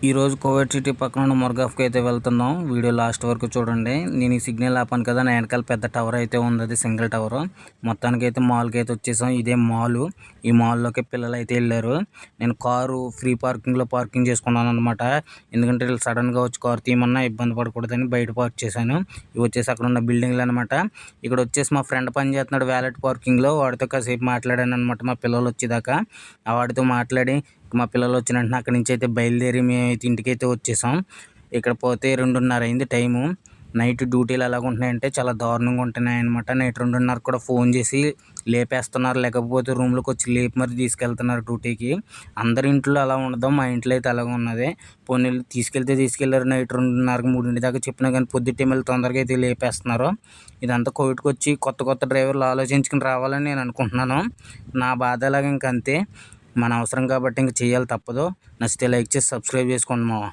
ఈరోజు Covid city పక్కన ఉన్న మురగాఫ్కి అయితే వెళ్తున్నాం. వీడియో లాస్ట్ వరకు చూడండి. నేను ఈ సిగ్నల్ ఆపాను కదా, నా వెనకాల పెద్ద టవర్ అయితే ఉంది, అది సింగిల్ టవర్. మొత్తానికి అయితే మాల్కి అయితే వచ్చేసాం. ఇదే మాల్. ఈ మాల్లోకి పిల్లలు అయితే వెళ్ళారు. నేను కారు ఫ్రీ పార్కింగ్లో పార్కింగ్ చేసుకున్నాను అనమాట. ఎందుకంటే వీళ్ళు సడన్గా వచ్చి కారు తీయమన్నా ఇబ్బంది పడకూడదని బయట పార్క్ చేశాను. ఇవి వచ్చేసి అక్కడ ఉన్న బిల్డింగ్లు అనమాట. ఇక్కడ వచ్చేసి మా ఫ్రెండ్ పని చేస్తున్నాడు వ్యాలెట్ పార్కింగ్లో. వాడితో కాసేపు మాట్లాడాను అనమాట, మా పిల్లలు వచ్చేదాకా. ఆ వాడితో మాట్లాడి మా పిల్లలు వచ్చిన వెంటనే అక్కడి నుంచి అయితే బయలుదేరి మేమైతే ఇంటికైతే వచ్చేసాం. ఇక్కడ పోతే 2:30 అయింది టైము. నైట్ డ్యూటీలు ఎలాగ ఉంటున్నాయంటే చాలా దారుణంగా ఉంటున్నాయి అనమాట. నైట్ 2:30 కూడా ఫోన్ చేసి లేపేస్తున్నారు, లేకపోతే రూమ్లోకి వచ్చి లేపి మరి తీసుకెళ్తున్నారు డ్యూటీకి. అందరి ఇంట్లో అలా ఉండదు, మా ఇంట్లో అయితే అలాగ ఉన్నది. పోనీ తీసుకెళ్ళారు నైట్ 2:30 3 దాకా చెప్పినా కానీ పొద్దుటే మళ్ళీ తొందరగా అయితే లేపేస్తున్నారు. ఇదంతా కోవిడ్కి వచ్చి కొత్త డ్రైవర్లు ఆలోచించుకుని రావాలని నేను అనుకుంటున్నాను. నా బాధ అలాగ ఇంకంతే. మన అవసరం కాబట్టి ఇంక చేయాలి, తప్పదు. నచ్చితే లైక్ చేసి సబ్స్క్రైబ్ చేసుకోండి మావా.